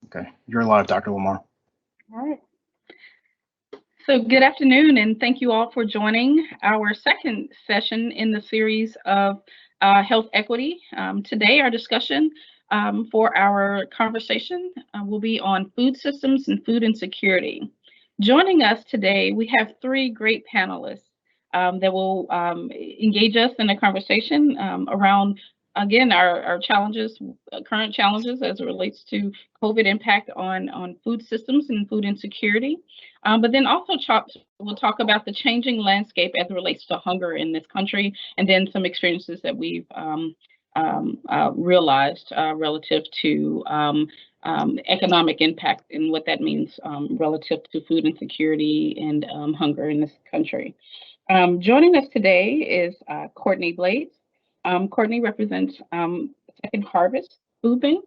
Okay, you're live, Dr. Lamar. All right. So good afternoon, and thank you all for joining our second session in the series of health equity. Today, our discussion for our conversation will be on food systems and food insecurity. Joining us today, we have three great panelists that will engage us in a conversation around, again, our challenges, current challenges as it relates to COVID impact on food systems and food insecurity. But then also we'll talk about the changing landscape as it relates to hunger in this country, and then some experiences that we've realized relative to economic impact and what that means relative to food insecurity and hunger in this country. Joining us today is Courtney Blades. Courtney represents Second Harvest Food Bank.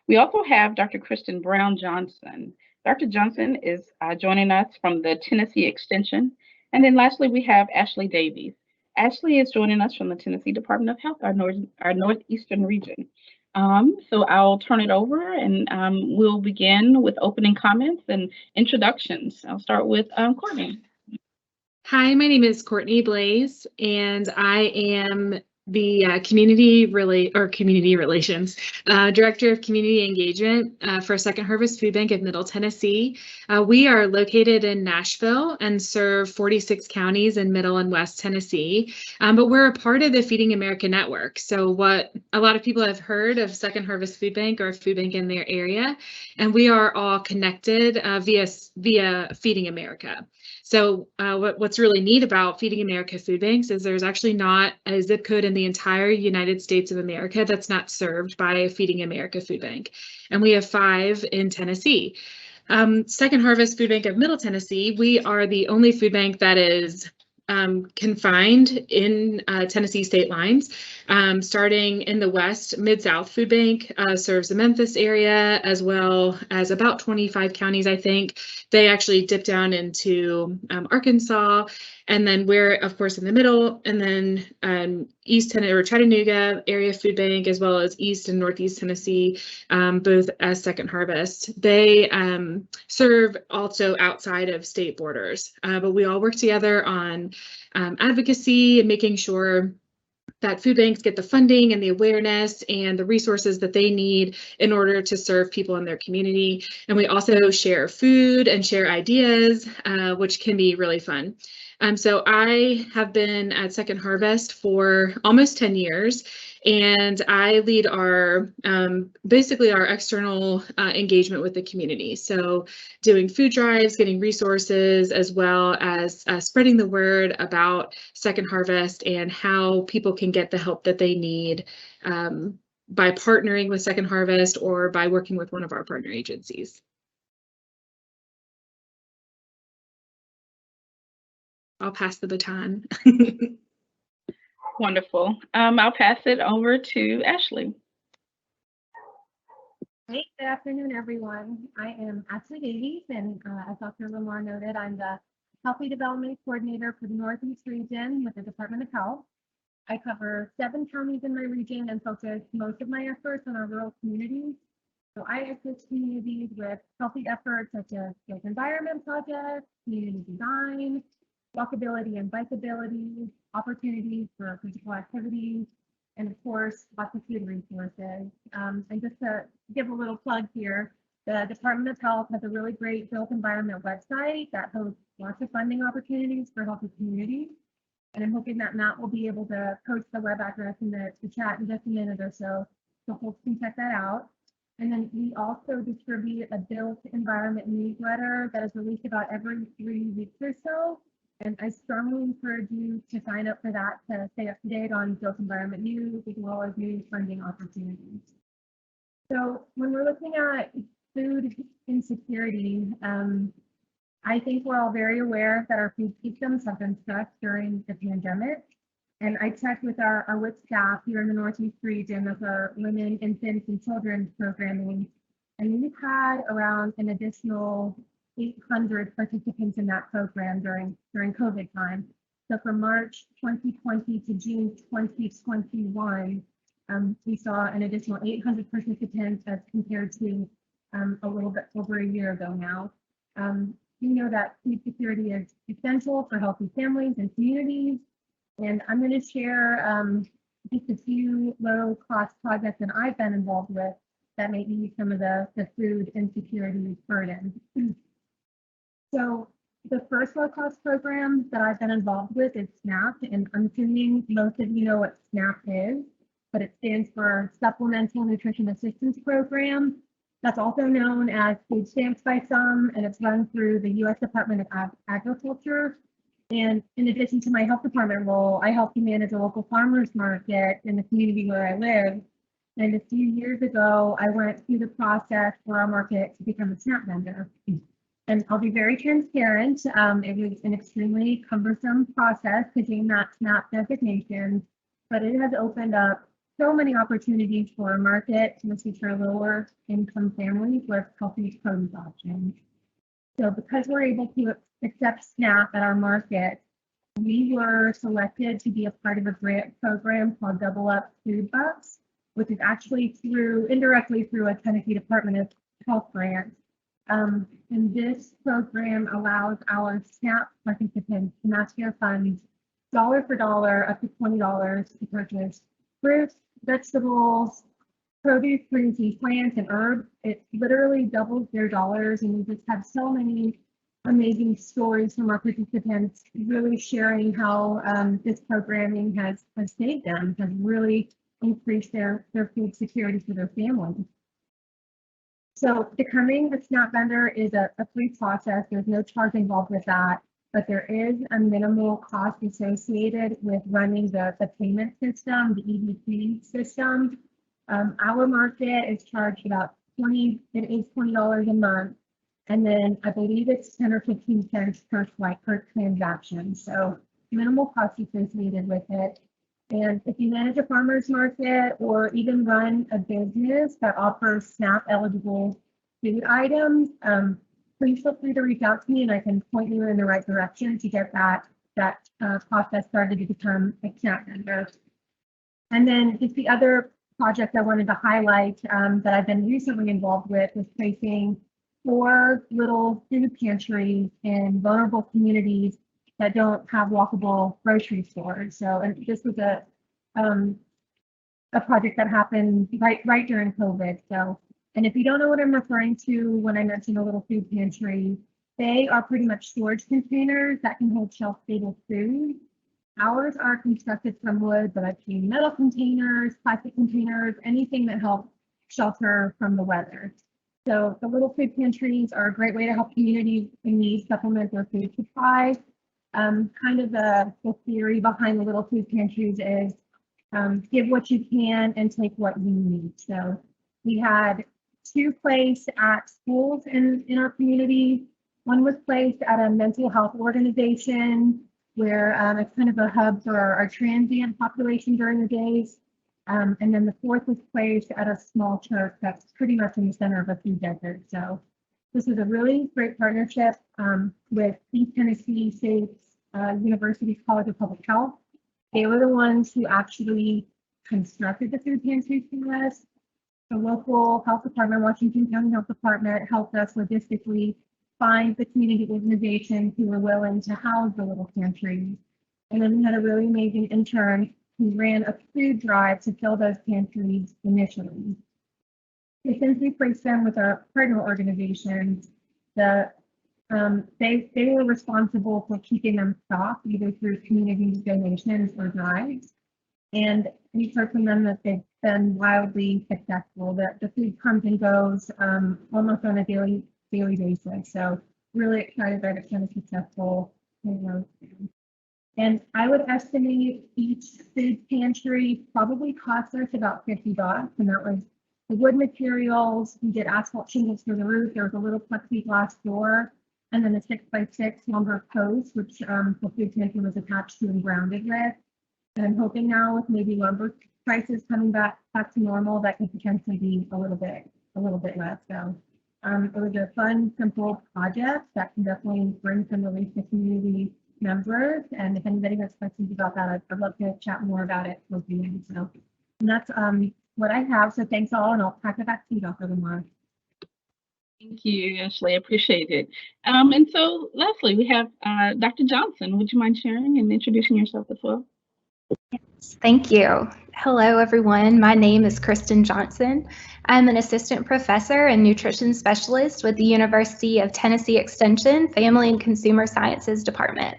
We also have Dr. Kristen Johnson. Dr. Johnson is joining us from the Tennessee Extension. And then lastly, we have Ashley Davies. Ashley is joining us from the Tennessee Department of Health, our Northeastern region. So I'll turn it over and we'll begin with opening comments and introductions. I'll start with Courtney. Hi, my name is Courtney Blaze, and I am the community relations director of community engagement for Second Harvest Food Bank of Middle Tennessee. We are located in Nashville and serve 46 counties in Middle and West Tennessee, but we're a part of the Feeding America network. So what a lot of people have heard of Second Harvest Food Bank or a food bank in their area, and we are all connected via Feeding America. So what's really neat about Feeding America food banks is there's actually not a zip code in the entire United States of America that's not served by a Feeding America food bank. And we have 5 in Tennessee. Second Harvest Food Bank of Middle Tennessee, we are the only food bank that is confined in Tennessee state lines. Starting in the west, Mid-South Food Bank serves the Memphis area as well as about 25 counties, I think. They actually dip down into Arkansas, and then we're, of course, in the middle, and then East Tennessee or Chattanooga area food bank, as well as East and Northeast Tennessee, both as Second Harvest. They serve also outside of state borders, but we all work together on advocacy and making sure that food banks get the funding and the awareness and the resources that they need in order to serve people in their community. And we also share food and share ideas, which can be really fun. So I have been at Second Harvest for almost 10 years, and I lead our basically our external engagement with the community. So doing food drives, getting resources, as well as spreading the word about Second Harvest and how people can get the help that they need by partnering with Second Harvest or by working with one of our partner agencies. I'll pass the baton. Wonderful. I'll pass it over to Ashley. Hey, good afternoon, everyone. I am Ashley Davies, and as Dr. Lamar noted, I'm the Healthy Development Coordinator for the Northeast region with the Department of Health. I cover 7 counties in my region and focus most of my efforts on our rural communities. So I assist communities with healthy efforts such as built environment projects, community design, walkability and bikeability, opportunities for physical activities, and of course, lots of food resources. And just to give a little plug here, the Department of Health has a really great built environment website that hosts lots of funding opportunities for healthy communities. And I'm hoping that Matt will be able to post the web address in the chat in just a minute or so folks can check that out. And then we also distribute a built environment newsletter that is released about every 3 weeks or so. And I strongly encourage you to sign up for that to stay up to date on built environment news as well as new funding opportunities. So when we're looking at food insecurity, I think we're all very aware that our food systems have been stressed during the pandemic. And I checked with our WIC staff here in the Northeast region of our Women, Infants, and Children's programming, and we've had around an additional 800 participants in that program during COVID time. So from March 2020 to June 2021, we saw an additional 800 participants as compared to a little bit over a year ago now. We know that food security is essential for healthy families and communities, and I'm going to share just a few low-cost projects that I've been involved with that may ease some of the food insecurity burden. So the first low-cost program that I've been involved with is SNAP, and I'm assuming most of you know what SNAP is, but it stands for Supplemental Nutrition Assistance Program. That's also known as food stamps by some, and it's run through the U.S. Department of Agriculture. And in addition to my health department role, I help to manage a local farmers market in the community where I live. And a few years ago, I went through the process for our market to become a SNAP vendor. And I'll be very transparent. It was an extremely cumbersome process to gain that SNAP designation, but it has opened up so many opportunities for our market to feature lower income families with healthy produce options. So because we're able to accept SNAP at our market, we were selected to be a part of a grant program called Double Up Food Bucks, which is actually indirectly through a Tennessee Department of Health grant. And this program allows our SNAP participants to match their funds dollar for dollar up to $20 to purchase fruits, vegetables, produce, fruits, and plants, and herbs. It literally doubles their dollars, and we just have so many amazing stories from our participants really sharing how this programming has saved them, has really increased their food security for their families. So becoming a SNAP vendor is a free process. There's no charge involved with that, but there is a minimal cost associated with running the payment system, the EBT system. Our market is charged about $20 a month. And then I believe it's 10 or 15 cents per swipe per transaction. So minimal cost associated with it. And if you manage a farmer's market or even run a business that offers SNAP eligible food items, please feel free to reach out to me and I can point you in the right direction to get that process started to become a SNAP vendor. And then just the other project I wanted to highlight that I've been recently involved with is placing 4 little food pantries in vulnerable communities that don't have walkable grocery stores. So, and this was a project that happened right during COVID. So, and if you don't know what I'm referring to when I mention a little food pantry, they are pretty much storage containers that can hold shelf-stable food. Ours are constructed from wood, but I've seen metal containers, plastic containers, anything that helps shelter from the weather. So the little food pantries are a great way to help communities in need supplement their food supply. Kind of the theory behind the little food pantries is give what you can and take what you need. So we had 2 placed at schools in our community. One was placed at a mental health organization where it's kind of a hub for our transient population during the days. And then the 4th was placed at a small church that's pretty much in the center of a food desert. So this is a really great partnership with East Tennessee State's University College of Public Health. They were the ones who actually constructed the food pantries for us. The local health department, Washington County Health Department, helped us logistically find the community organizations who were willing to house the little pantries. And then we had a really amazing intern who ran a food drive to fill those pantries initially. So since we placed them with our partner organizations, they were responsible for keeping them stocked either through community donations or drives. And we've heard from them that they've been wildly successful, that the food comes and goes almost on a daily basis. So really excited that it's been a successful program. And I would estimate each food pantry probably cost us about $50. And that was the wood materials. We did asphalt shingles for the roof. There was a little plexiglass door and then a 6x6 lumber post, which the food pantry was attached to and grounded with. And I'm hoping now with maybe lumber prices coming back to normal, that could potentially be a little bit less. So it was a fun, simple project that can definitely bring some relief to the community members. And if anybody has questions about that, I'd love to chat more about it with you. So and that's what I have. So thanks all, and I'll pass it back to you, Dr. Lamar. Thank you, Ashley. I appreciate it. And so, lastly, we have Dr. Johnson. Would you mind sharing and introducing yourself as well? Thank you. Hello, everyone. My name is Kristen Johnson. I'm an assistant professor and nutrition specialist with the University of Tennessee Extension Family and Consumer Sciences Department.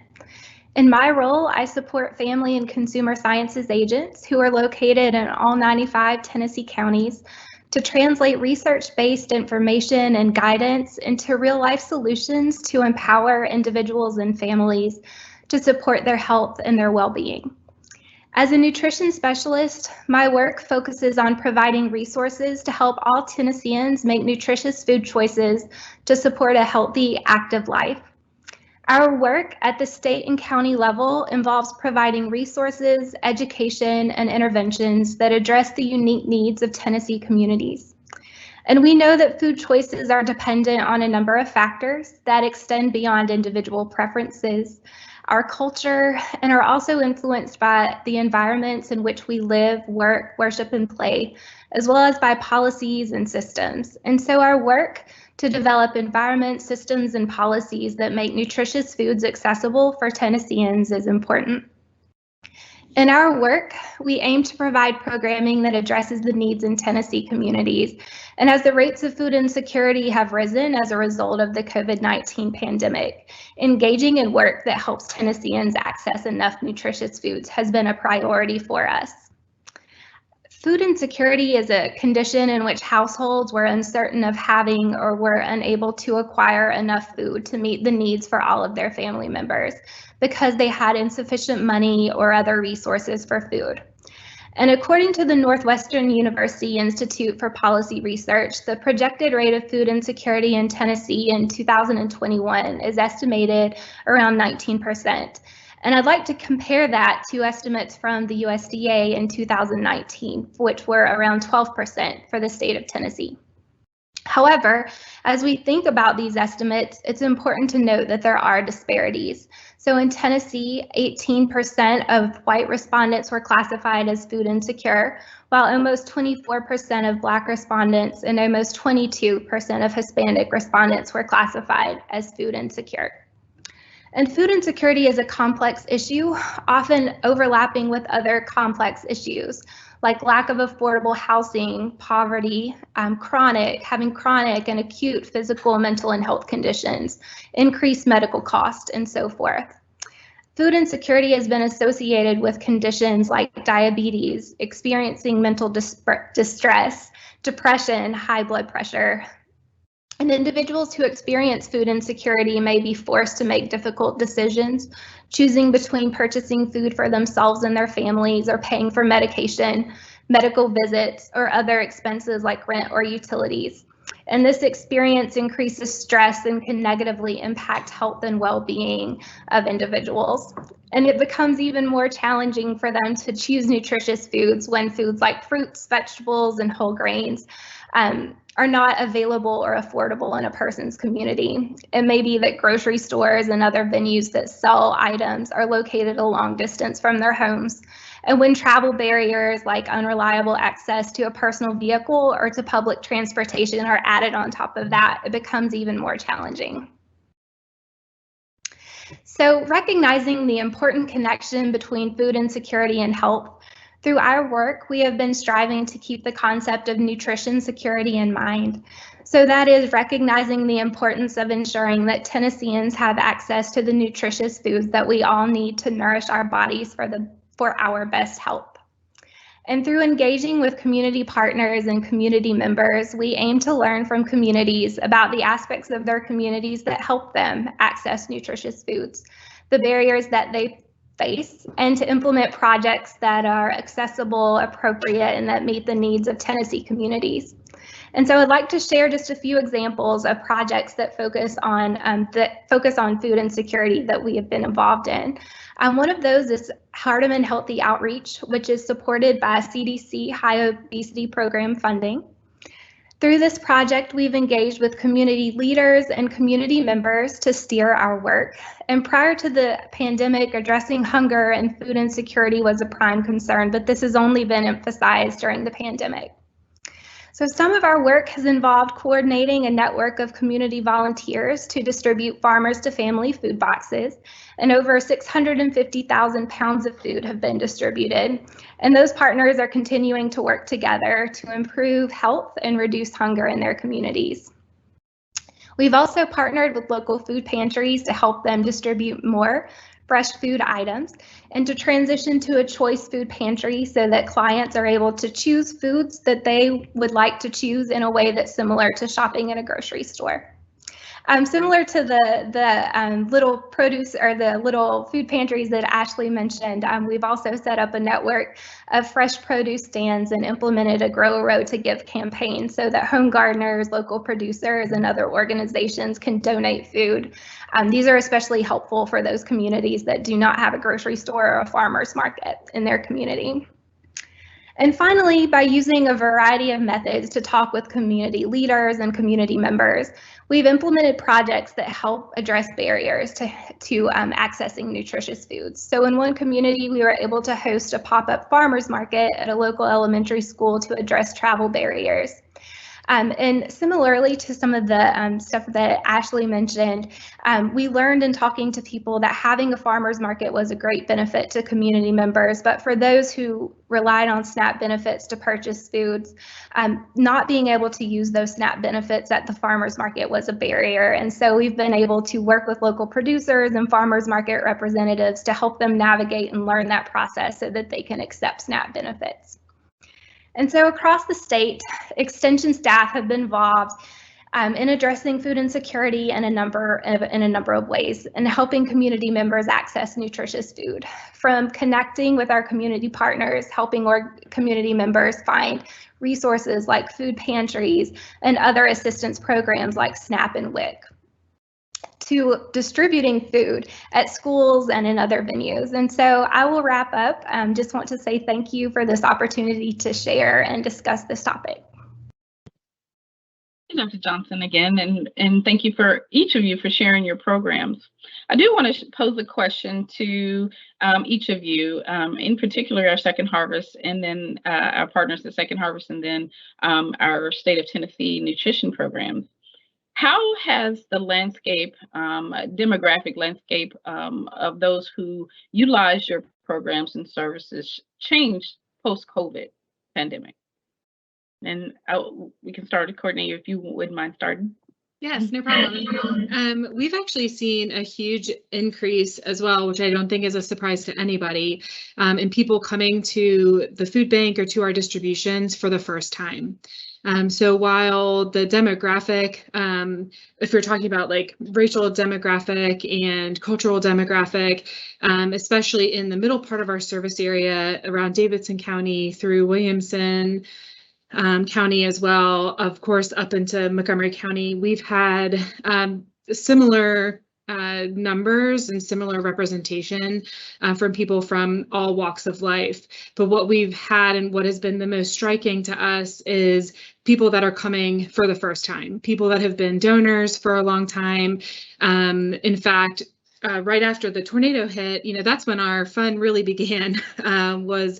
In my role, I support family and consumer sciences agents who are located in all 95 Tennessee counties to translate research-based information and guidance into real-life solutions to empower individuals and families to support their health and their well-being. As a nutrition specialist, my work focuses on providing resources to help all Tennesseans make nutritious food choices to support a healthy, active life. Our work at the state and county level involves providing resources, education, and interventions that address the unique needs of Tennessee communities. And we know that food choices are dependent on a number of factors that extend beyond individual preferences, our culture, and are also influenced by the environments in which we live, work, worship, and play, as well as by policies and systems. And so our work to develop environments, systems, and policies that make nutritious foods accessible for Tennesseans is important. In our work, we aim to provide programming that addresses the needs in Tennessee communities. And as the rates of food insecurity have risen as a result of the COVID-19 pandemic, engaging in work that helps Tennesseans access enough nutritious foods has been a priority for us. Food insecurity is a condition in which households were uncertain of having or were unable to acquire enough food to meet the needs for all of their family members because they had insufficient money or other resources for food. And according to the Northwestern University Institute for Policy Research, the projected rate of food insecurity in Tennessee in 2021 is estimated around 19%. And I'd like to compare that to estimates from the USDA in 2019, which were around 12% for the state of Tennessee. However, as we think about these estimates, it's important to note that there are disparities. So in Tennessee, 18% of white respondents were classified as food insecure, while almost 24% of Black respondents and almost 22% of Hispanic respondents were classified as food insecure. And food insecurity is a complex issue, often overlapping with other complex issues like lack of affordable housing, poverty, having chronic and acute physical, mental, and health conditions, increased medical costs, and so forth. Food insecurity has been associated with conditions like diabetes, experiencing mental distress, depression, high blood pressure. And individuals who experience food insecurity may be forced to make difficult decisions, choosing between purchasing food for themselves and their families or paying for medication, medical visits, or other expenses like rent or utilities. And this experience increases stress and can negatively impact health and well-being of individuals. And it becomes even more challenging for them to choose nutritious foods when foods like fruits, vegetables, and whole grains are not available or affordable in a person's community. It may be that grocery stores and other venues that sell items are located a long distance from their homes. And when travel barriers like unreliable access to a personal vehicle or to public transportation are added on top of that, it becomes even more challenging. So recognizing the important connection between food insecurity and health, through our work, we have been striving to keep the concept of nutrition security in mind. So that is recognizing the importance of ensuring that Tennesseans have access to the nutritious foods that we all need to nourish our bodies for our best health. And through engaging with community partners and community members, we aim to learn from communities about the aspects of their communities that help them access nutritious foods, the barriers that they face, and to implement projects that are accessible, appropriate, and that meet the needs of Tennessee communities. And so I'd like to share just a few examples of projects that focus on food insecurity that we have been involved in. One of those is Hardeman Healthy Outreach, which is supported by CDC High Obesity Program funding. Through this project, we've engaged with community leaders and community members to steer our work. And prior to the pandemic, addressing hunger and food insecurity was a prime concern, but this has only been emphasized during the pandemic. So some of our work has involved coordinating a network of community volunteers to distribute farmers to family food boxes, and over 650,000 pounds of food have been distributed. And those partners are continuing to work together to improve health and reduce hunger in their communities. We've also partnered with local food pantries to help them distribute more fresh food items and to transition to a choice food pantry so that clients are able to choose foods that they would like to choose in a way that's similar to shopping in a grocery store. Similar to the little produce or the little food pantries that Ashley mentioned, we've also set up a network of fresh produce stands and implemented a Grow a Row to Give campaign so that home gardeners, local producers, and other organizations can donate food. These are especially helpful for those communities that do not have a grocery store or a farmer's market in their community. And finally, by using a variety of methods to talk with community leaders and community members, we've implemented projects that help address barriers to accessing nutritious foods. So in one community, we were able to host a pop-up farmers market at a local elementary school to address travel barriers. And similarly to some of the stuff that Ashley mentioned, we learned in talking to people that having a farmer's market was a great benefit to community members, but for those who relied on SNAP benefits to purchase foods, not being able to use those SNAP benefits at the farmer's market was a barrier. And so we've been able to work with local producers and farmer's market representatives to help them navigate and learn that process so that they can accept SNAP benefits. And so across the state, Extension staff have been involved in addressing food insecurity in a number of ways and helping community members access nutritious food, from connecting with our community partners, helping our community members find resources like food pantries and other assistance programs like SNAP and WIC, to distributing food at schools and in other venues. And so I will wrap up. Just want to say thank you for this opportunity to share and discuss this topic. Dr. Johnson again, and thank you for each of you for sharing your programs. I do want to pose a question to each of you, in particular our Second Harvest, and then our partners at Second Harvest, and then our State of Tennessee nutrition programs. How has the landscape, demographic landscape of those who utilize your programs and services changed post-COVID pandemic? And we can start, Courtney, if you wouldn't mind starting. Yes, no problem. We've actually seen a huge increase as well, which I don't think is a surprise to anybody, in people coming to the food bank or to our distributions for the first time. So while the demographic, if you're talking about like racial demographic and cultural demographic, especially in the middle part of our service area around Davidson County through Williamson County as well, of course, up into Montgomery County, we've had similar numbers and similar representation from people from all walks of life. But what we've had and what has been the most striking to us is people that are coming for the first time, people that have been donors for a long time. In fact, right after the tornado hit, that's when our fun really began, was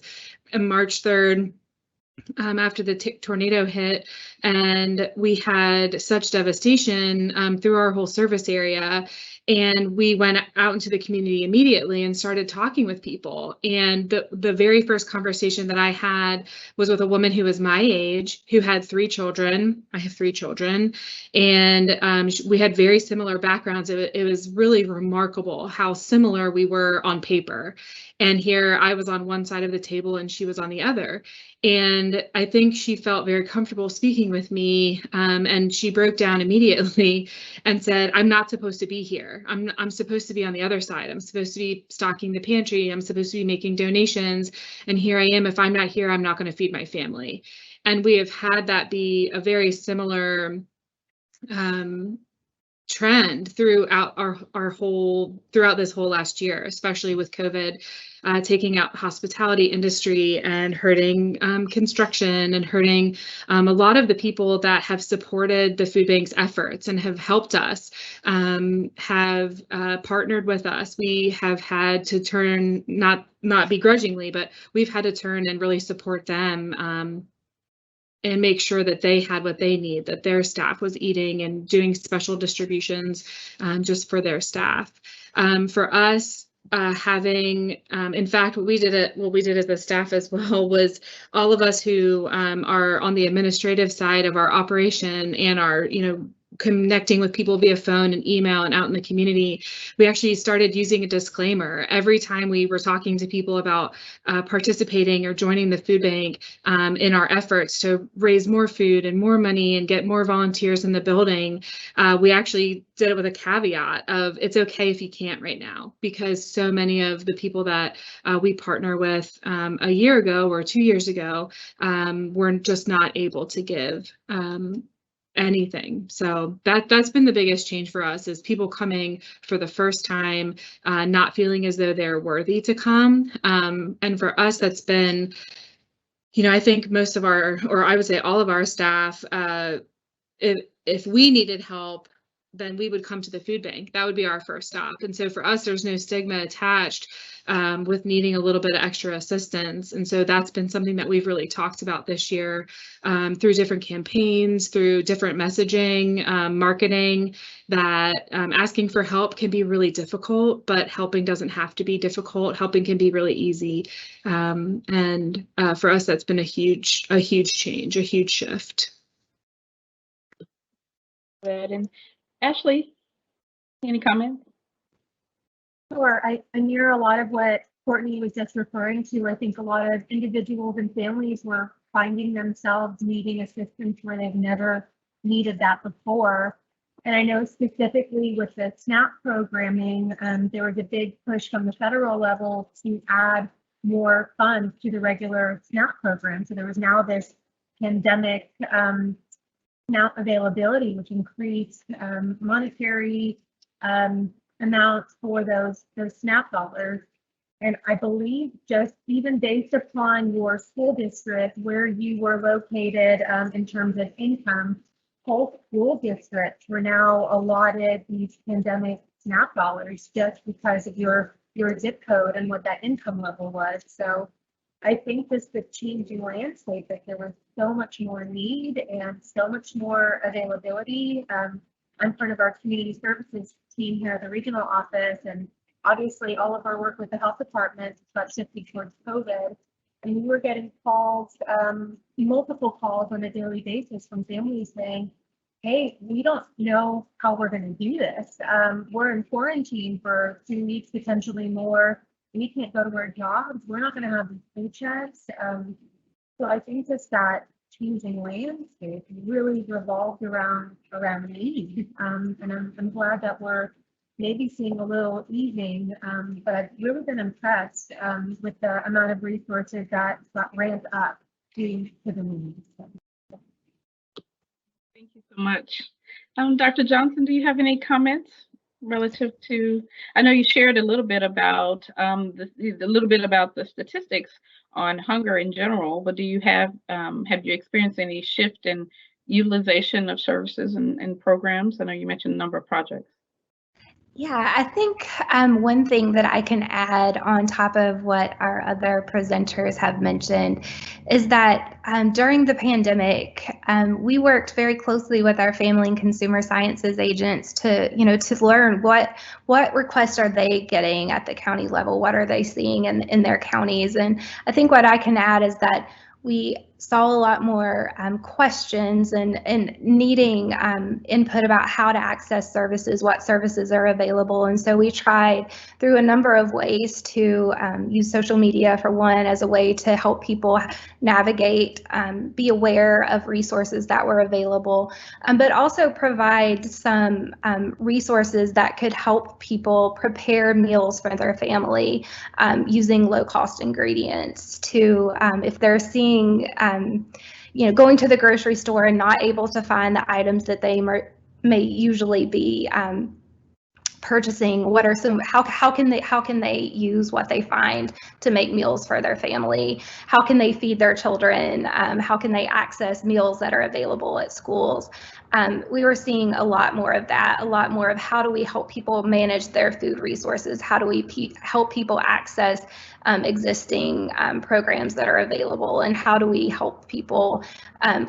March 3rd. After the tornado hit, and we had such devastation through our whole service area, and we went out into the community immediately and started talking with people. And the very first conversation that I had was with a woman who was my age, who had 3 children. I have 3 children, and we had very similar backgrounds. It was really remarkable how similar we were on paper. And here I was on one side of the table and she was on the other. And I think she felt very comfortable speaking with me, and she broke down immediately and said, I'm not supposed to be here. I'm supposed to be on the other side. I'm supposed to be stocking the pantry. I'm supposed to be making donations. And here I am. If I'm not here, I'm not going to feed my family. And we have had that be a very similar trend throughout throughout this whole last year, especially with COVID taking out the hospitality industry and hurting construction and hurting a lot of the people that have supported the food bank's efforts and have helped us, have partnered with us. We have had to turn, not begrudgingly, but we've had to turn and really support them and make sure that they had what they need, that their staff was eating and doing special distributions just for their staff. For us, having, in fact, what we did as a staff as well was all of us who are on the administrative side of our operation and are, connecting with people via phone and email and out in the community, we actually started using a disclaimer every time we were talking to people about participating or joining the food bank in our efforts to raise more food and more money and get more volunteers in the building. We actually did it with a caveat of it's okay if you can't right now, because so many of the people that we partner with a year ago or 2 years ago were just not able to give anything. So that's been the biggest change for us, is people coming for the first time, not feeling as though they're worthy to come. And for us, that's been, I think most of our, or I would say all of our staff, if we needed help, then we would come to the food bank. That would be our first stop. And so for us, there's no stigma attached with needing a little bit of extra assistance. And so that's been something that we've really talked about this year through different campaigns, through different messaging, marketing, that asking for help can be really difficult, but helping doesn't have to be difficult. Helping can be really easy. And for us, that's been a huge change, a huge shift. Good. And Ashley, any comments? Sure. I mirror a lot of what Courtney was just referring to. I think a lot of individuals and families were finding themselves needing assistance where they've never needed that before. And I know specifically with the SNAP programming, there was a big push from the federal level to add more funds to the regular SNAP program. So there was now this pandemic SNAP availability, which increased monetary amounts for those SNAP dollars. And I believe just even based upon your school district, where you were located in terms of income, whole school districts were now allotted these pandemic SNAP dollars just because of your zip code and what that income level was. So I think just the changing landscape, that there was so much more need and so much more availability. I'm part of our community services team here at the regional office, and obviously all of our work with the health department got shifted towards COVID. And we were getting calls, multiple calls on a daily basis from families saying, hey, we don't know how we're going to do this. We're in quarantine for 2 weeks, potentially more. We can't go to our jobs. We're not going to have these paychecks. So I think just that changing landscape really revolved around need. And I'm glad that we're maybe seeing a little easing, but I've really been impressed with the amount of resources that got ramped up due to the needs. Thank you so much. Dr. Johnson, do you have any comments relative to, I know you shared a little bit about the statistics on hunger in general, but do you have you experienced any shift in utilization of services and programs? I know you mentioned a number of projects. Yeah, I think one thing that I can add on top of what our other presenters have mentioned is that during the pandemic, we worked very closely with our family and consumer sciences agents to learn what requests are they getting at the county level, what are they seeing in their counties. And I think what I can add is that we saw a lot more questions and needing input about how to access services, what services are available. And so we tried through a number of ways to use social media, for one, as a way to help people navigate, be aware of resources that were available, but also provide some resources that could help people prepare meals for their family using low-cost ingredients to, if they're seeing going to the grocery store and not able to find the items that they may usually be purchasing. What are some, how can they use what they find to make meals for their family? How can they feed their children? How can they access meals that are available at schools? We were seeing a lot more of that, a lot more of how do we help people manage their food resources? How do we help people access existing programs that are available? And how do we help people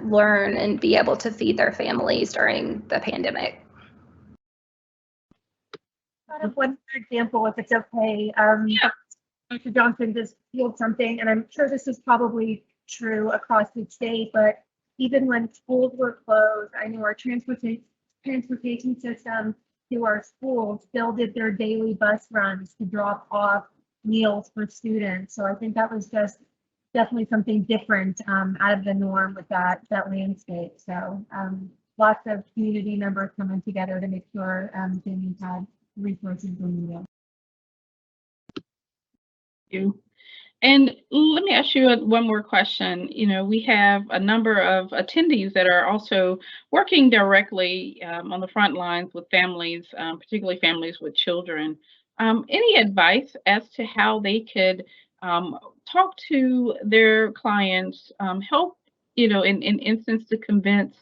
learn and be able to feed their families during the pandemic? Kind of one example, if it's okay. Dr. Johnson just field something, and I'm sure this is probably true across the state, but even when schools were closed, I knew our transportation system to our schools still did their daily bus runs to drop off meals for students. So I think that was just definitely something different out of the norm with that landscape. So lots of community members coming together to make sure families had resources when needed. You. And let me ask you one more question. You know, we have a number of attendees that are also working directly on the front lines with families, particularly families with children. Any advice as to how they could talk to their clients, help, you know, in instance to convince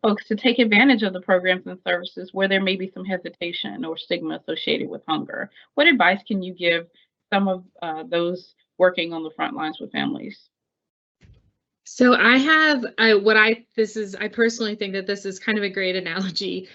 folks to take advantage of the programs and services where there may be some hesitation or stigma associated with hunger? What advice can you give some of those working on the front lines with families? So I personally think that this is kind of a great analogy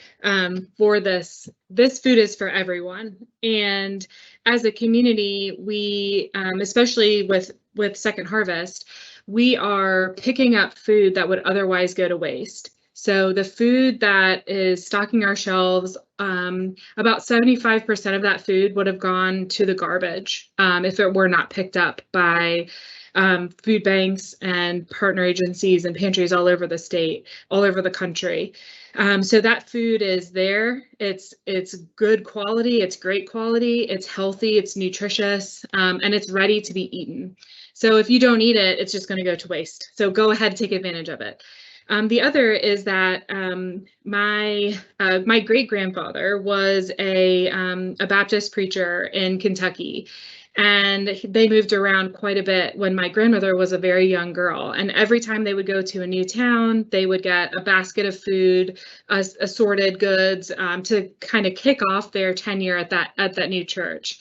for this. This food is for everyone. And as a community, we, especially with Second Harvest, we are picking up food that would otherwise go to waste. So the food that is stocking our shelves, about 75% of that food would have gone to the garbage if it were not picked up by food banks and partner agencies and pantries all over the state, all over the country. So that food is there. It's good quality, it's great quality, it's healthy, it's nutritious, and it's ready to be eaten. So if you don't eat it, it's just going to go to waste. So go ahead and take advantage of it. The other is that my great-grandfather was a Baptist preacher in Kentucky, and they moved around quite a bit when my grandmother was a very young girl. And every time they would go to a new town, they would get a basket of food, assorted goods to kind of kick off their tenure at that new church.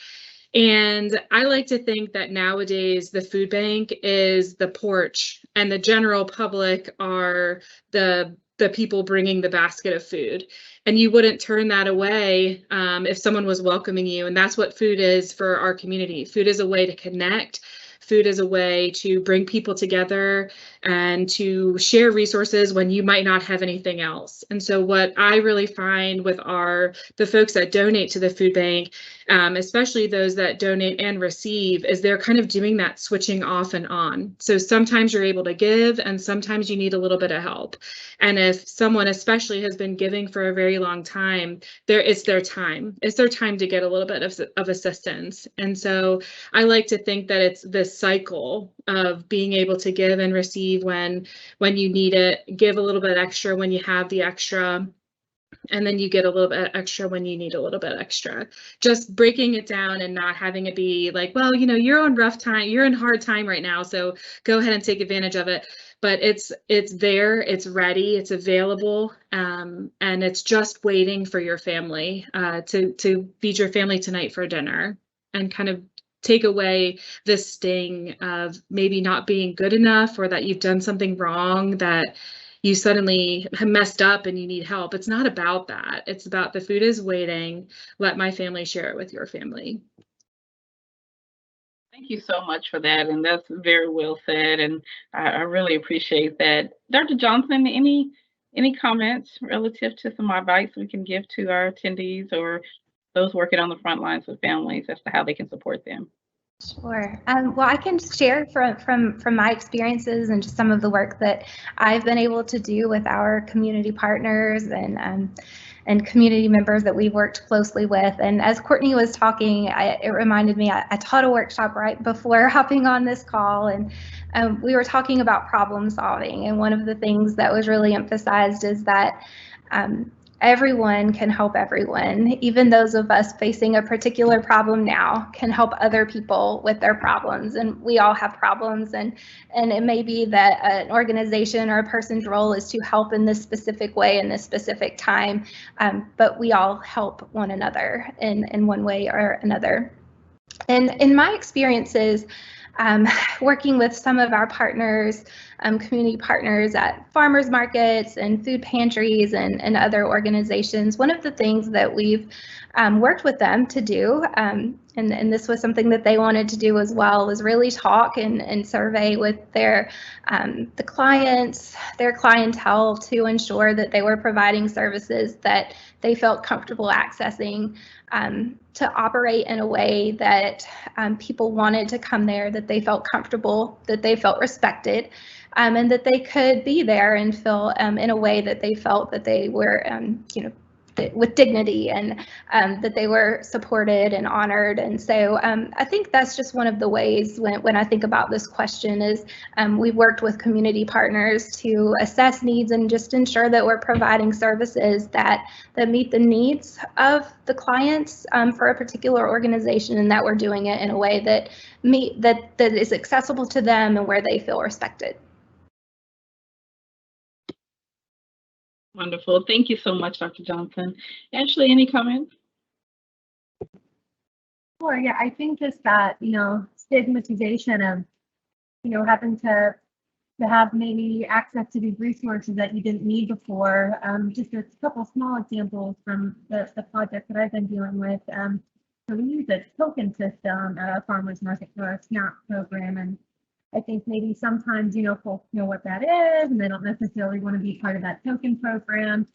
And I like to think that nowadays the food bank is the porch and the general public are the people bringing the basket of food. And you wouldn't turn that away if someone was welcoming you. And that's what food is for our community. Food is a way to connect. Food is a way to bring people together and to share resources when you might not have anything else. And so what I really find with the folks that donate to the food bank, especially those that donate and receive, is they're kind of doing that switching off and on. So sometimes you're able to give and sometimes you need a little bit of help. And if someone especially has been giving for a very long time, it's their time. It's their time to get a little bit of assistance. And so I like to think that it's this cycle of being able to give and receive when you need it, give a little bit extra when you have the extra, and then you get a little bit extra when you need a little bit extra. Just breaking it down and not having it be like, well, you know, you're on rough time, you're in hard time right now, so go ahead and take advantage of it. But it's there, it's ready, it's available, and it's just waiting for your family to feed your family tonight for dinner, and kind of take away the sting of maybe not being good enough or that you've done something wrong, that you suddenly have messed up and you need help. It's not about that. It's about the food is waiting. Let my family share it with your family. Thank you so much for that. And that's very well said. And I really appreciate that. Dr. Johnson, any comments relative to some advice we can give to our attendees or those working on the front lines with families as to how they can support them? Sure. Well, I can share from my experiences and just some of the work that I've been able to do with our community partners and community members that we've worked closely with. And as Courtney was talking, it reminded me, I taught a workshop right before hopping on this call, and we were talking about problem solving. And one of the things that was really emphasized is that everyone can help everyone. Even those of us facing a particular problem now can help other people with their problems. And we all have problems, and it may be that an organization or a person's role is to help in this specific way in this specific time, but we all help one another in one way or another. And in my experiences, working with some of our partners, community partners at farmers markets and food pantries and other organizations, one of the things that we've worked with them to do, and this was something that they wanted to do as well, was really talk and survey with their the clients, their clientele, to ensure that they were providing services that they felt comfortable accessing, to operate in a way that people wanted to come there, that they felt comfortable, that they felt respected, and that they could be there and feel in a way that they felt that they were, with dignity, and that they were supported and honored. And so I think that's just one of the ways when I think about this question is we've worked with community partners to assess needs and just ensure that we're providing services that meet the needs of the clients for a particular organization, and that we're doing it in a way that is accessible to them and where they feel respected. Wonderful. Thank you so much, Dr. Johnson. Ashley, any comments? Sure. Yeah, I think just that, stigmatization of, having to have maybe access to these resources that you didn't need before. Just a couple small examples from the project that I've been dealing with. So we use a token system at our farmers market for our SNAP program, and I think maybe sometimes, folks know what that is, and they don't necessarily want to be part of that token program.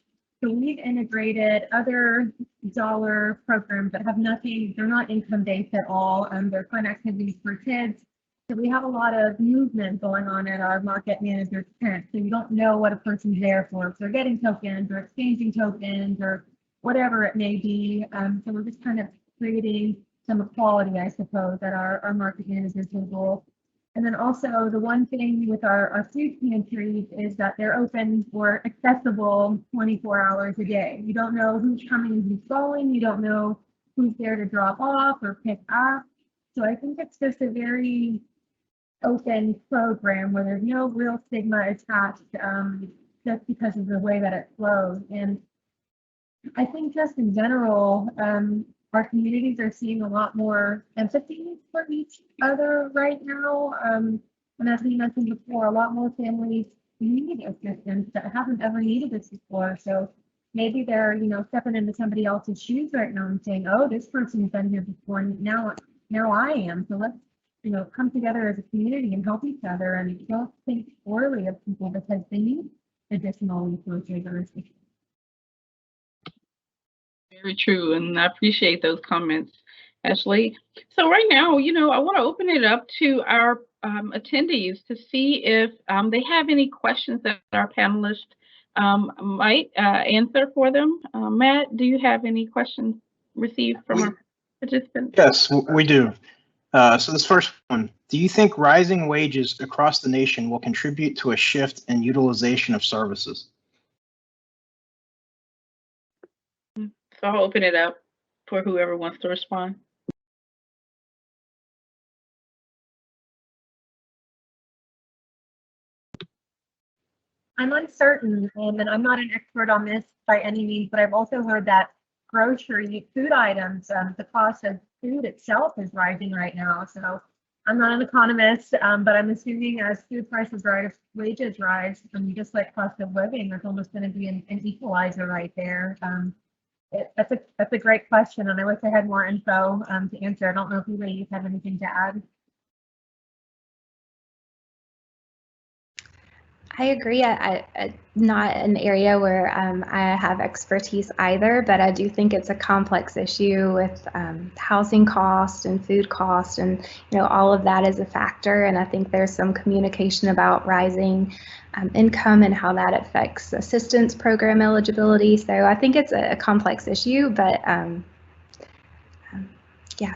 So we've integrated other dollar programs that have nothing, they're not income-based at all. They're fun activities for kids. So we have a lot of movement going on at our market manager's tent. So you don't know what a person's there for. If they're getting tokens or exchanging tokens or whatever it may be. So we're just kind of creating some equality, I suppose, at our market manager table. And then also the one thing with our food pantries is that they're open or accessible 24 hours a day. You don't know who's coming and who's going. You don't know who's there to drop off or pick up. So I think it's just a very open program where there's no real stigma attached just because of the way that it flows. And I think just in general, our communities are seeing a lot more empathy for each other right now. And as we mentioned before, a lot more families need assistance that haven't ever needed this before. So maybe they're, stepping into somebody else's shoes right now and saying, oh, this person's been here before, and now I am. So let's, come together as a community and help each other, and don't think poorly of people because they need additional resources or assistance. Very true, and I appreciate those comments, Ashley. So right now, I want to open it up to our attendees to see if they have any questions that our panelists might answer for them. Matt, do you have any questions received from our participants? Yes, we do. So this first one, do you think rising wages across the nation will contribute to a shift in utilization of services? So I'll open it up for whoever wants to respond. I'm uncertain, and I'm not an expert on this by any means, but I've also heard that grocery food items, the cost of food itself is rising right now. So I'm not an economist, but I'm assuming as food prices rise, wages rise, and just like cost of living, there's almost going to be an equalizer right there. That's a great question, and I wish I had more info to answer. I don't know if you ladies have anything to add. I agree. I not an area where I have expertise either, but I do think it's a complex issue with housing cost and food cost, and all of that is a factor. And I think there's some communication about rising income and how that affects assistance program eligibility. So I think it's a complex issue, but yeah.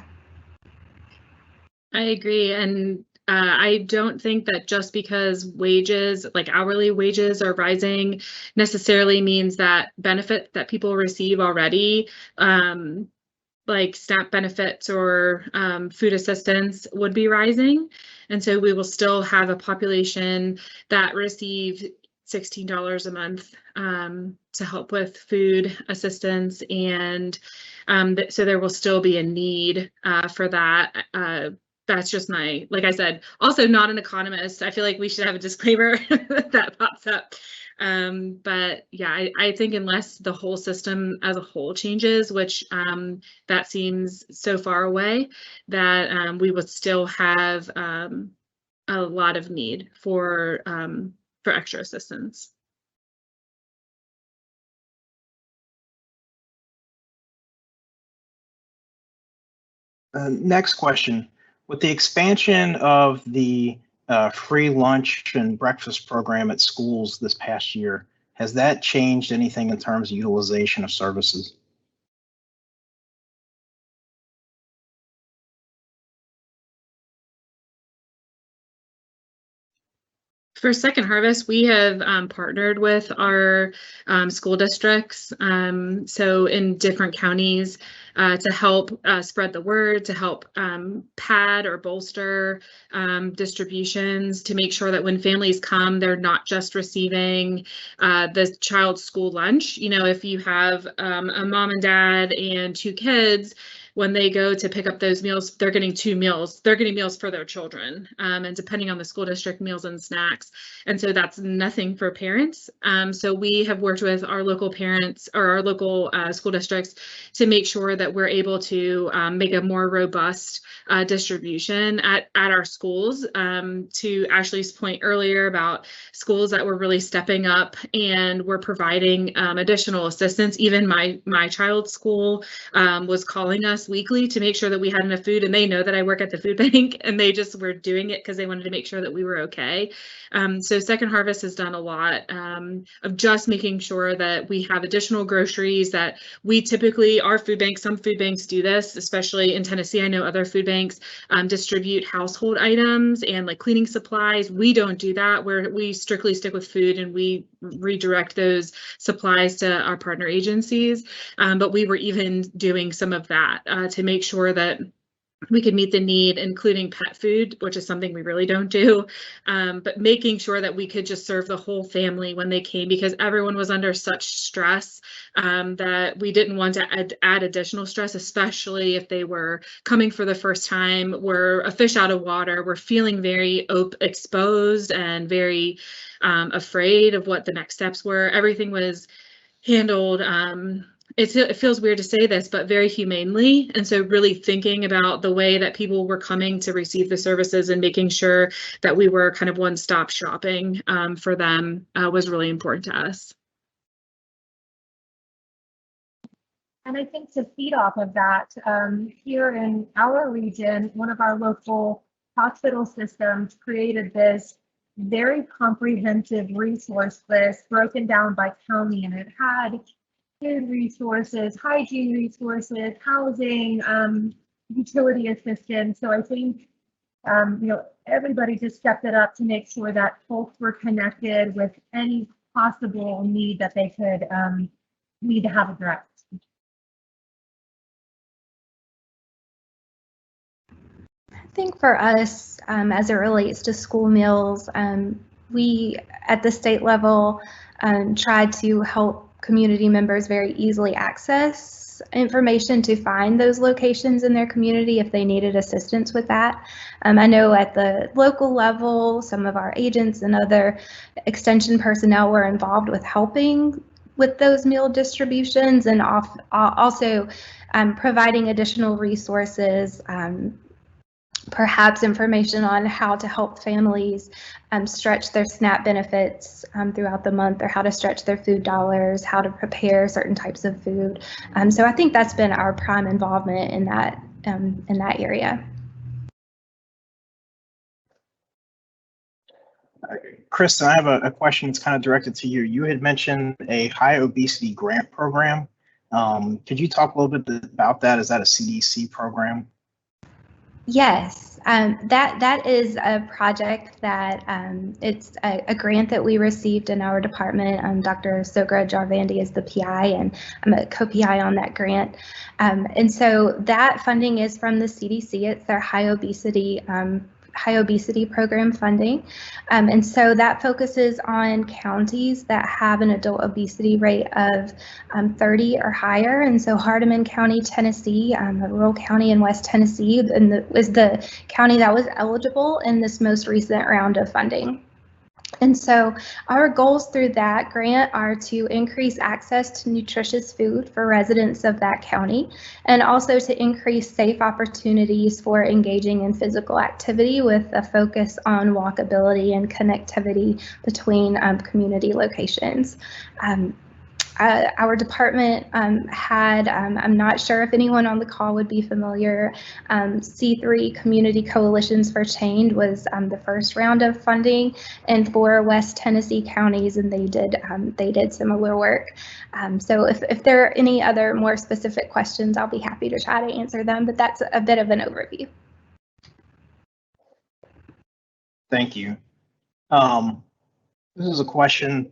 I agree, and I don't think that just because wages, like hourly wages, are rising necessarily means that benefit that people receive already, like SNAP benefits or food assistance, would be rising. And so we will still have a population that receive $16 a month to help with food assistance. And so there will still be a need for that. That's just my, like I said, also not an economist. I feel like we should have a disclaimer that pops up. But yeah, I think unless the whole system as a whole changes, which that seems so far away, that we would still have a lot of need for extra assistance. Next question. With the expansion of the free lunch and breakfast program at schools this past year, has that changed anything in terms of utilization of services? For Second Harvest, we have partnered with our school districts, so in different counties, to help spread the word, to help pad or bolster distributions, to make sure that when families come, they're not just receiving the child's school lunch. You know, if you have a mom and dad and 2 kids, when they go to pick up those meals, they're getting 2 meals. They're getting meals for their children, and depending on the school district, meals and snacks. And so that's nothing for parents. So we have worked with our local parents or our local school districts to make sure that we're able to make a more robust distribution at our schools. To Ashley's point earlier about schools that were really stepping up and were providing additional assistance. Even my child's school was calling us weekly to make sure that we had enough food, and they know that I work at the food bank, and they just were doing it because they wanted to make sure that we were okay. So Second Harvest has done a lot of just making sure that we have additional groceries that we typically, our food bank, some food banks do this, especially in Tennessee. I know other food banks distribute household items and like cleaning supplies. We don't do that, where we strictly stick with food and we redirect those supplies to our partner agencies. But we were even doing some of that to make sure that we could meet the need, including pet food, which is something we really don't do, but making sure that we could just serve the whole family when they came, because everyone was under such stress that we didn't want to add additional stress, especially if they were coming for the first time, were a fish out of water, were feeling very exposed and very afraid of what the next steps were. Everything was handled it feels weird to say this, but very humanely. And so really thinking about the way that people were coming to receive the services and making sure that we were kind of one-stop shopping for them was really important to us. And I think to feed off of that, here in our region, one of our local hospital systems created this very comprehensive resource list broken down by county, and it had food resources, hygiene resources, housing, utility assistance. So I think, everybody just stepped it up to make sure that folks were connected with any possible need that they could need to have addressed. I think for us, as it relates to school meals, we at the state level tried to help community members very easily access information to find those locations in their community if they needed assistance with that. I know at the local level, some of our agents and other extension personnel were involved with helping with those meal distributions, and also providing additional resources, perhaps information on how to help families stretch their SNAP benefits throughout the month, or how to stretch their food dollars, how to prepare certain types of food. So I think that's been our prime involvement in that area. Kristen, I have a question that's kind of directed to you. You had mentioned a high obesity grant program. Could you talk a little bit about that? Is that a CDC program? Yes, that is a project that it's a grant that we received in our department. Dr. Sogra Jarvandi is the PI, and I'm a co-PI on that grant. And so that funding is from the CDC. It's their high obesity program funding. And so that focuses on counties that have an adult obesity rate of 30 or higher. And so Hardeman County, Tennessee, a rural county in West Tennessee, was the county that was eligible in this most recent round of funding. And so our goals through that grant are to increase access to nutritious food for residents of that county, and also to increase safe opportunities for engaging in physical activity with a focus on walkability and connectivity between community locations. Our department had, I'm not sure if anyone on the call would be familiar, C3 Community Coalitions for Change was the first round of funding, and for West Tennessee counties, and they did similar work. So if there are any other more specific questions, I'll be happy to try to answer them, but that's a bit of an overview. Thank you. This is a question.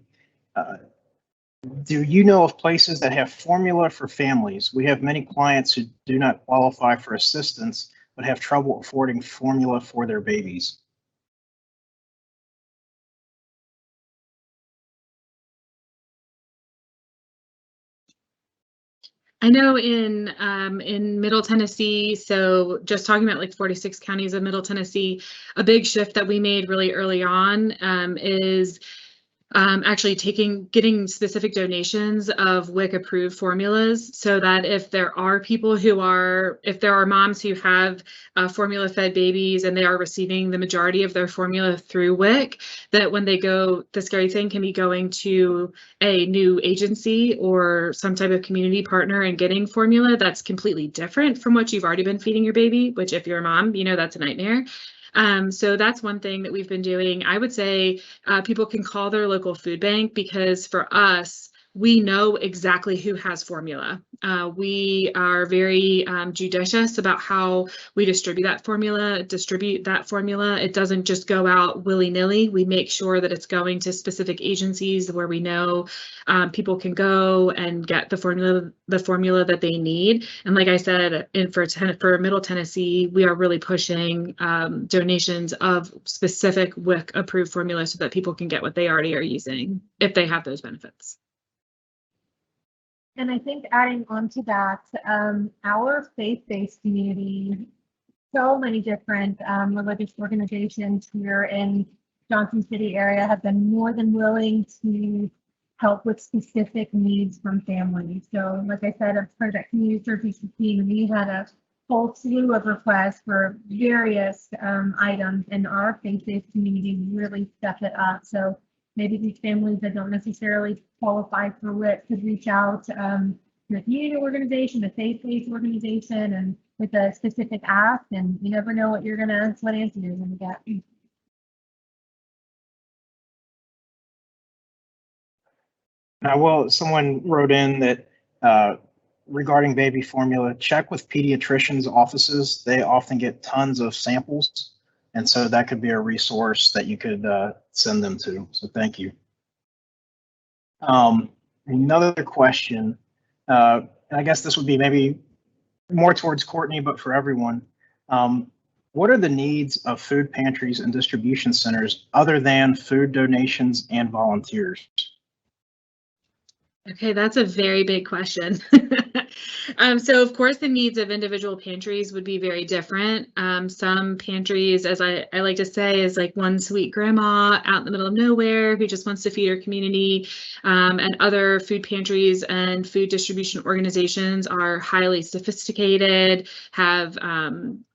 Do you know of places that have formula for families? We have many clients who do not qualify for assistance, but have trouble affording formula for their babies. I know in Middle Tennessee, so just talking about like 46 counties of Middle Tennessee, a big shift that we made really early on is actually getting specific donations of WIC approved formulas, so that if there are moms who have formula fed babies and they are receiving the majority of their formula through WIC, that when they go, the scary thing can be going to a new agency or some type of community partner and getting formula that's completely different from what you've already been feeding your baby, which if you're a mom, you know that's a nightmare. So that's one thing that we've been doing. I would say people can call their local food bank, because for us, we know exactly who has formula. We are very judicious about how we distribute that formula. It doesn't just go out willy-nilly. We make sure that it's going to specific agencies where we know people can go and get the formula that they need. And like I said, for Middle Tennessee, we are really pushing donations of specific WIC approved formula so that people can get what they already are using if they have those benefits. And I think adding on to that, our faith-based community, so many different religious organizations here in Johnson City area have been more than willing to help with specific needs from families. So like I said, as part of that community service team, we had a whole slew of requests for various items, and our faith-based community really stepped it up. So maybe these families that don't necessarily qualify for WIC could reach out to a community organization, a faith-based organization, and with a specific ask, and you never know what answer you're gonna get. Now, someone wrote in that regarding baby formula, check with pediatricians' offices. They often get tons of samples, and so that could be a resource that you could send them to. So thank you. Another question, and I guess this would be maybe more towards Courtney, but for everyone. What are the needs of food pantries and distribution centers other than food donations and volunteers? Okay, that's a very big question. So of course the needs of individual pantries would be very different. Some pantries, as I like to say, is like one sweet grandma out in the middle of nowhere who just wants to feed her community. And other food pantries and food distribution organizations are highly sophisticated, have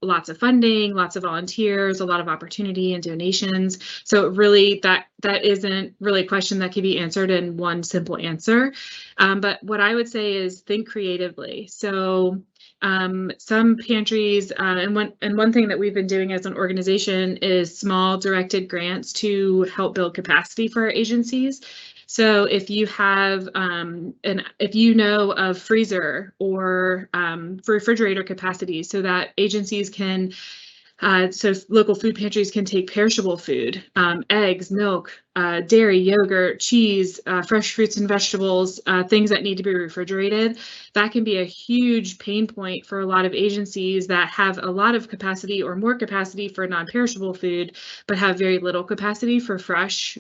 lots of funding, lots of volunteers, a lot of opportunity and donations. So really that isn't really a question that can be answered in one simple answer. But what I would say is think creatively. So some pantries, and one thing that we've been doing as an organization is small directed grants to help build capacity for our agencies. So if you have, if you know of freezer or refrigerator capacity, so that agencies can So local food pantries can take perishable food, eggs, milk, dairy, yogurt, cheese, fresh fruits and vegetables, things that need to be refrigerated. That can be a huge pain point for a lot of agencies that have a lot of capacity or more capacity for non-perishable food, but have very little capacity for fresh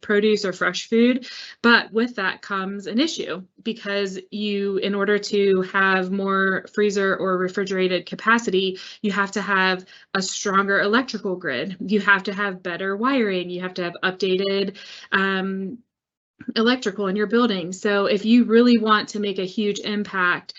produce or fresh food. But with that comes an issue, because in order to have more freezer or refrigerated capacity, you have to have a stronger electrical grid. You have to have better wiring. You have to have updated electrical in your building. So if you really want to make a huge impact,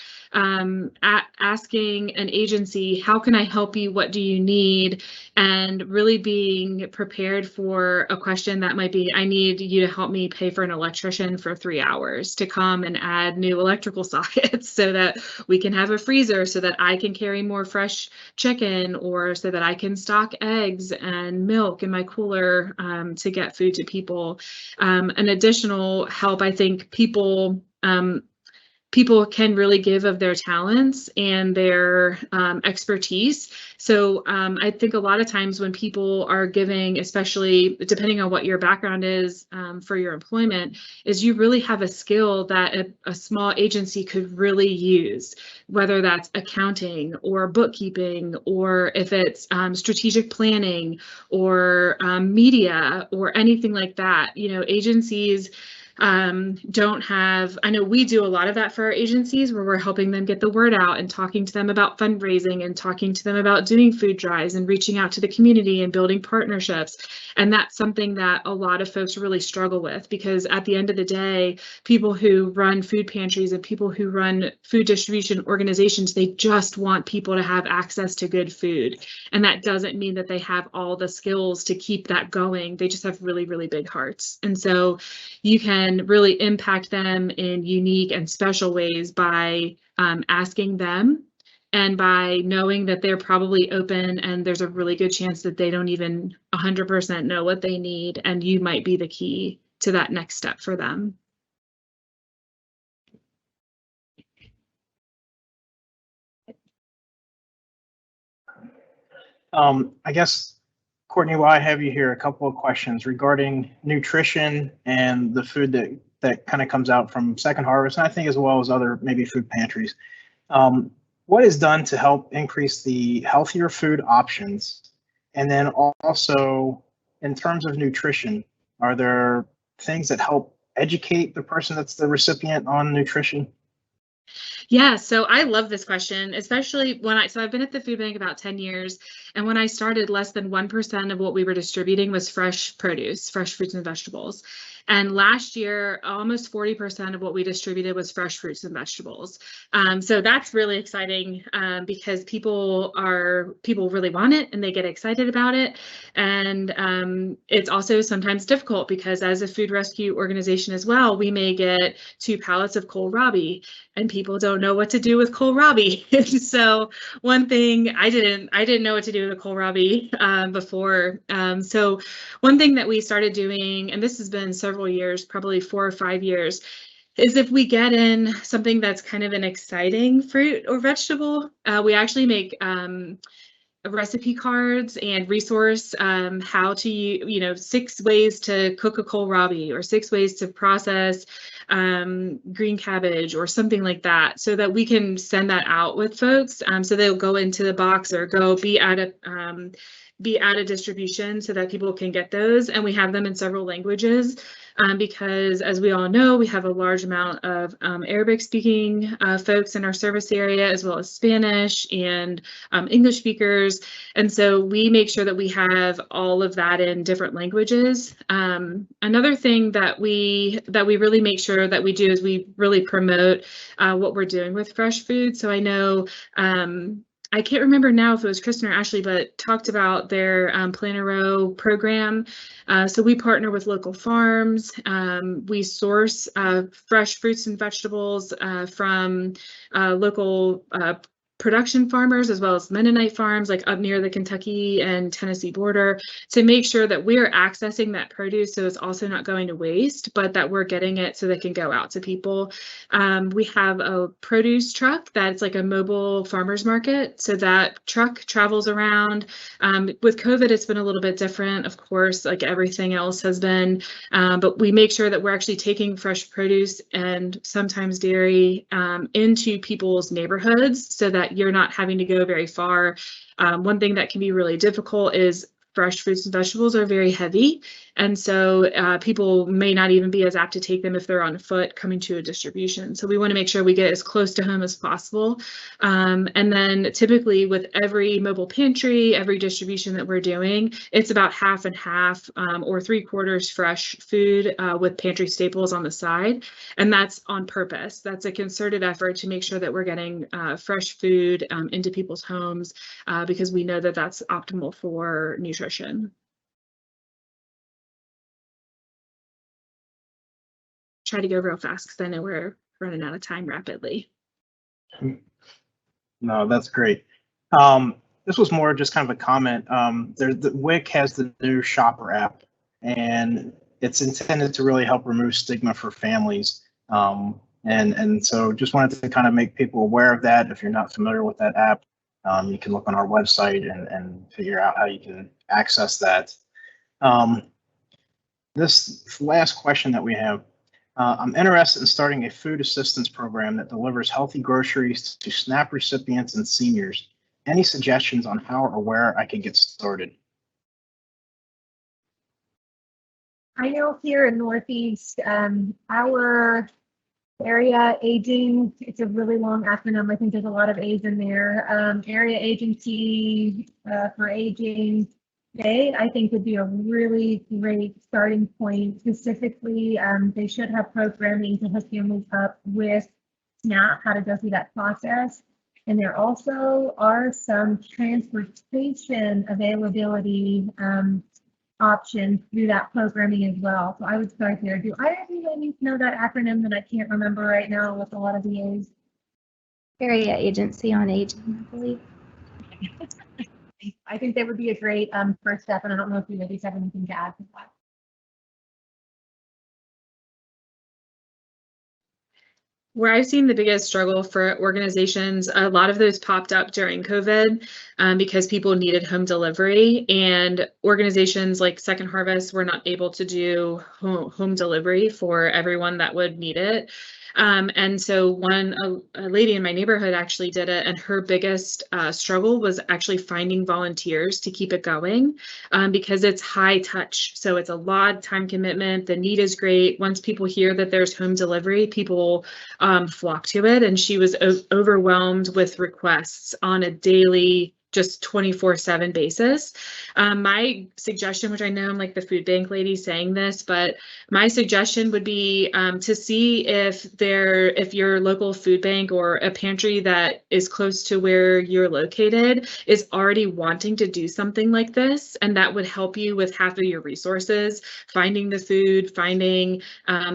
asking an agency, how can I help you? What do you need? And really being prepared for a question that might be, I need you to help me pay for an electrician for 3 hours to come and add new electrical sockets so that we can have a freezer, so that I can carry more fresh chicken, or so that I can stock eggs and milk in my cooler to get food to people. An additional help, I think people can really give of their talents and their expertise. So I think a lot of times when people are giving, especially depending on what your background is for your employment, is you really have a skill that a small agency could really use, whether that's accounting or bookkeeping, or if it's strategic planning or media or anything like that. You know, agencies don't have, I know we do a lot of that for our agencies, where we're helping them get the word out and talking to them about fundraising and talking to them about doing food drives and reaching out to the community and building partnerships. And that's something that a lot of folks really struggle with, because at the end of the day, people who run food pantries and people who run food distribution organizations, they just want people to have access to good food. And that doesn't mean that they have all the skills to keep that going. They just have really, really big hearts. And so you can really impact them in unique and special ways by asking them, and by knowing that they're probably open and there's a really good chance that they don't even 100% know what they need, and you might be the key to that next step for them. I guess, Courtney, while I have you here, a couple of questions regarding nutrition and the food that kind of comes out from Second Harvest, and I think as well as other maybe food pantries. What is done to help increase the healthier food options? And then also, in terms of nutrition, are there things that help educate the person that's the recipient on nutrition? Yeah, so I love this question, especially when I've been at the food bank about 10 years, and when I started, less than 1% of what we were distributing was fresh produce, fresh fruits and vegetables. And last year, almost 40% of what we distributed was fresh fruits and vegetables. So that's really exciting because people really want it and they get excited about it. And it's also sometimes difficult because as a food rescue organization as well, we may get 2 pallets of kohlrabi and people don't know what to do with kohlrabi. So one thing, I didn't know what to do with the kohlrabi before. So one thing that we started doing, and this has been several years, probably 4 or 5 years, is if we get in something that's kind of an exciting fruit or vegetable, we actually make recipe cards and resource how to 6 ways to cook a kohlrabi, or 6 ways to process green cabbage, or something like that, so that we can send that out with folks, so they'll go into the box or go be at a distribution so that people can get those. And we have them in several languages because, as we all know, we have a large amount of Arabic speaking folks in our service area, as well as Spanish and English speakers. And so we make sure that we have all of that in different languages. Another thing that we really make sure that we do is we really promote what we're doing with fresh food. So I know I can't remember now if it was Kristen or Ashley, but talked about their Plant a Row program. So we partner with local farms. We source fresh fruits and vegetables from local production farmers as well as Mennonite farms, like up near the Kentucky and Tennessee border, to make sure that we're accessing that produce so it's also not going to waste, but that we're getting it so they can go out to people. We have a produce truck that's like a mobile farmers market. So that truck travels around. With COVID, it's been a little bit different, of course, like everything else has been, but we make sure that we're actually taking fresh produce and sometimes dairy into people's neighborhoods so that you're not having to go very far. One thing that can be really difficult is fresh fruits and vegetables are very heavy. And so people may not even be as apt to take them if they're on foot coming to a distribution. So we want to make sure we get as close to home as possible. And then typically with every mobile pantry, every distribution that we're doing, it's about half and half or 3/4 fresh food with pantry staples on the side. And that's on purpose. That's a concerted effort to make sure that we're getting fresh food into people's homes because we know that that's optimal for nutrition. Try to go real fast because I know we're running out of time rapidly. No, that's great. This was more just kind of a comment. The WIC has the new Shopper app, and it's intended to really help remove stigma for families. And so just wanted to kind of make people aware of that. If you're not familiar with that app, you can look on our website and figure out how you can access that. This last question that we have, I'm interested in starting a food assistance program that delivers healthy groceries to SNAP recipients and seniors. Any suggestions on how or where I can get started? I know here in Northeast, our area aging, it's a really long acronym. I think there's a lot of A's in there. Area agency for aging. They, I think, would be a really great starting point. Specifically, they should have programming to hook families up with SNAP, how to go through that process. And there also are some transportation availability options through that programming as well. So I would start there. Do either of you ladies know that acronym that I can't remember right now with a lot of the A's? Area Agency on Aging, I believe. I think that would be a great first step, and I don't know if you ladies have anything to add to that. Where I've seen the biggest struggle for organizations, a lot of those popped up during COVID because people needed home delivery, and organizations like Second Harvest were not able to do home delivery for everyone that would need it. And so a lady in my neighborhood actually did it, and her biggest struggle was actually finding volunteers to keep it going because it's high touch. So it's a lot of time commitment. The need is great. Once people hear that there's home delivery, people flock to it. And she was overwhelmed with requests on a daily, just 24/7 basis. My suggestion, which I know I'm like the food bank lady saying this, but my suggestion would be to see if your local food bank or a pantry that is close to where you're located is already wanting to do something like this, and that would help you with half of your resources, finding the food, finding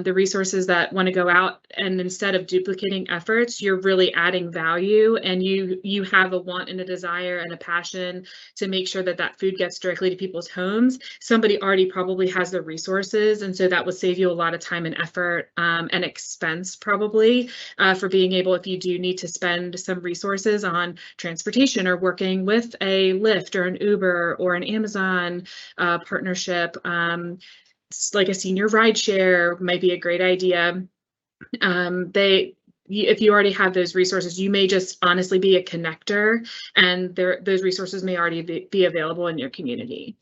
the resources that want to go out, and instead of duplicating efforts, you're really adding value, and you have a want and a desire and a passion to make sure that that food gets directly to people's homes. Somebody already probably has the resources, and so that would save you a lot of time and effort and expense probably for being able, if you do need to spend some resources on transportation or working with a Lyft or an Uber or an Amazon partnership, like a senior rideshare might be a great idea. If you already have those resources, you may just honestly be a connector, and those resources may already be available in your community.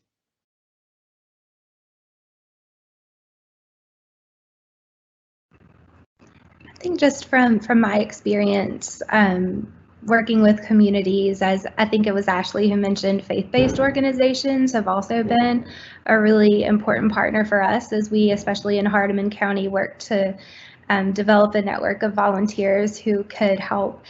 I think just from my experience working with communities, as I think it was Ashley who mentioned, faith-based organizations have also been a really important partner for us as we, especially in Hardeman County, work to develop a network of volunteers who could help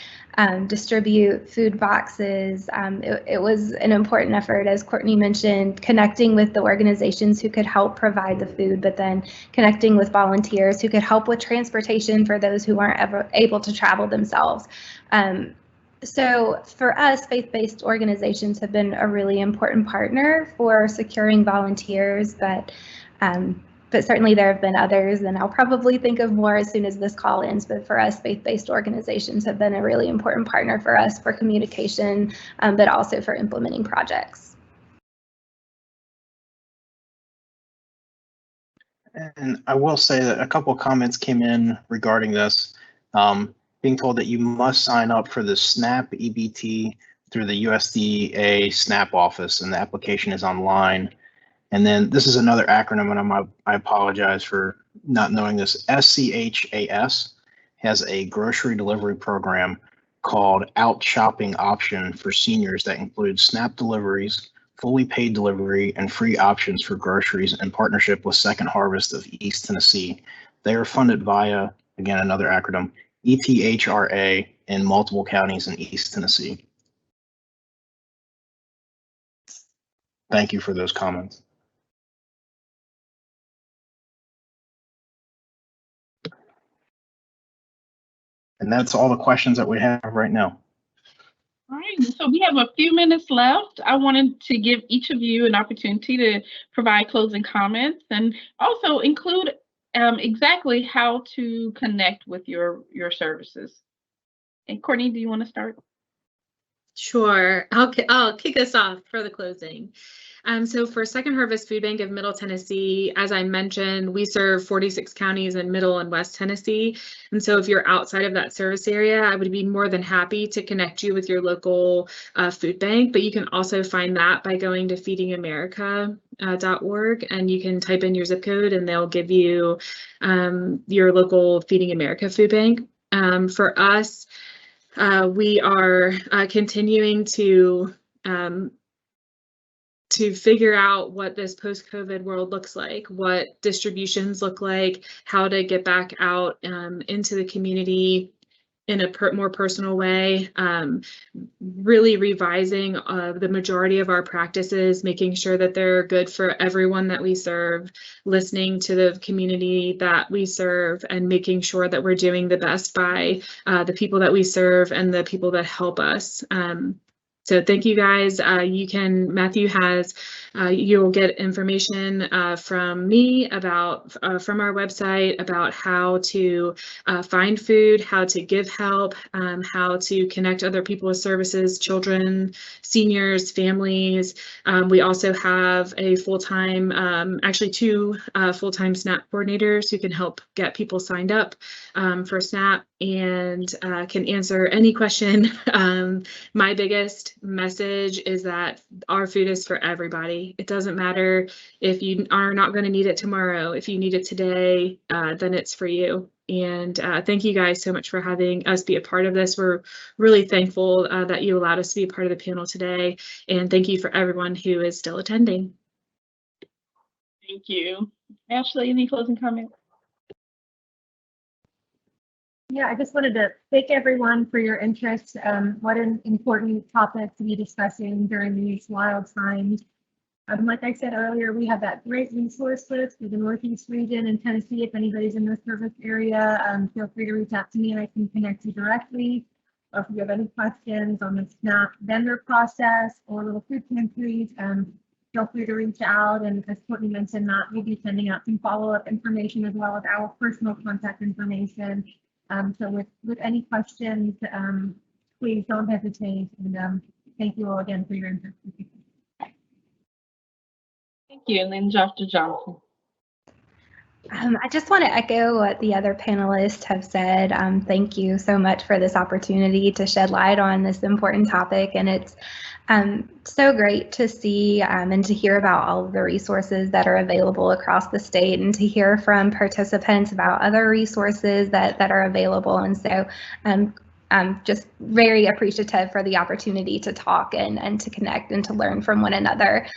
distribute food boxes. It was an important effort, as Courtney mentioned, connecting with the organizations who could help provide the food, but then connecting with volunteers who could help with transportation for those who aren't ever able to travel themselves. So for us, faith-based organizations have been a really important partner for securing volunteers, but certainly there have been others, and I'll probably think of more as soon as this call ends. But for us, faith-based organizations have been a really important partner for us for communication, but also for implementing projects. And I will say that a couple of comments came in regarding this, being told that you must sign up for the SNAP EBT through the USDA SNAP office, and the application is online. And then this is another acronym, and I apologize for not knowing this. SCHAS has a grocery delivery program called Out Shopping Option for seniors that includes SNAP deliveries, fully paid delivery, and free options for groceries in partnership with Second Harvest of East Tennessee. They are funded via, again, another acronym, ETHRA in multiple counties in East Tennessee. Thank you for those comments. And that's all the questions that we have right now. All right, so we have a few minutes left. I wanted to give each of you an opportunity to provide closing comments and also include exactly how to connect with your services. And Courtney, do you want to start? Sure, I'll kick us off for the closing. So for Second Harvest Food Bank of Middle Tennessee, as I mentioned, we serve 46 counties in Middle and West Tennessee. And so if you're outside of that service area, I would be more than happy to connect you with your local food bank. But you can also find that by going to feedingamerica.org, and you can type in your zip code and they'll give you your local Feeding America food bank. For us, we are continuing to figure out what this post-COVID world looks like, what distributions look like, how to get back out into the community in a more personal way, really revising the majority of our practices, making sure that they're good for everyone that we serve, listening to the community that we serve, and making sure that we're doing the best by the people that we serve and the people that help us. So thank you guys. Matthew has, you'll get information from me about, from our website about how to find food, how to give help, how to connect other people with services, children, seniors, families. We also have a full-time, actually two full-time SNAP coordinators who can help get people signed up for SNAP and can answer any question. My biggest message is that our food is for everybody. It doesn't matter if you are not going to need it tomorrow. If you need it today, then it's for you. And thank you guys so much for having us be a part of this. We're really thankful that you allowed us to be a part of the panel today. And thank you for everyone who is still attending. Thank you. Ashley, any closing comments? Yeah, I just wanted to thank everyone for your interest. What an important topic to be discussing during these wild times. Like I said earlier, we have that great resource list for the Northeast region in Tennessee. If anybody's in the service area, feel free to reach out to me and I can connect you directly. Or if you have any questions on the SNAP vendor process or little food pantries, feel free to reach out. And as Courtney mentioned, Matt will be sending out some follow-up information as well as our personal contact information. So with any questions, please don't hesitate. And thank you all again for your interest. Thank you. And then Dr. Johnson. I just want to echo what the other panelists have said. Thank you so much for this opportunity to shed light on this important topic. And it's so great to see and to hear about all of the resources that are available across the state and to hear from participants about other resources that are available. And so I'm just very appreciative for the opportunity to talk and to connect and to learn from one another.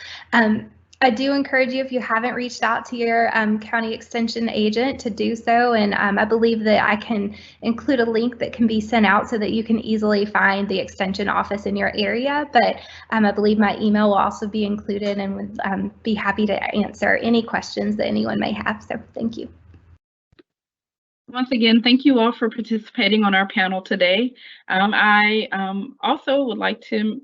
I do encourage you, if you haven't reached out to your county extension agent, to do so. And I believe that I can include a link that can be sent out so that you can easily find the extension office in your area. But I believe my email will also be included and would be happy to answer any questions that anyone may have. So thank you. Once again, thank you all for participating on our panel today. I also would like to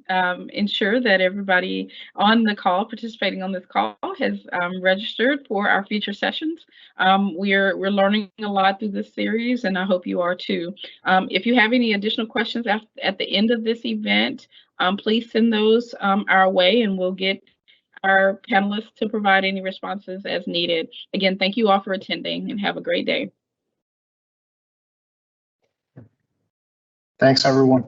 ensure that everybody on the call, participating on this call, has registered for our future sessions. We're learning a lot through this series, and I hope you are too. If you have any additional questions at the end of this event, please send those our way, and we'll get our panelists to provide any responses as needed. Again, thank you all for attending, and have a great day. Thanks, everyone.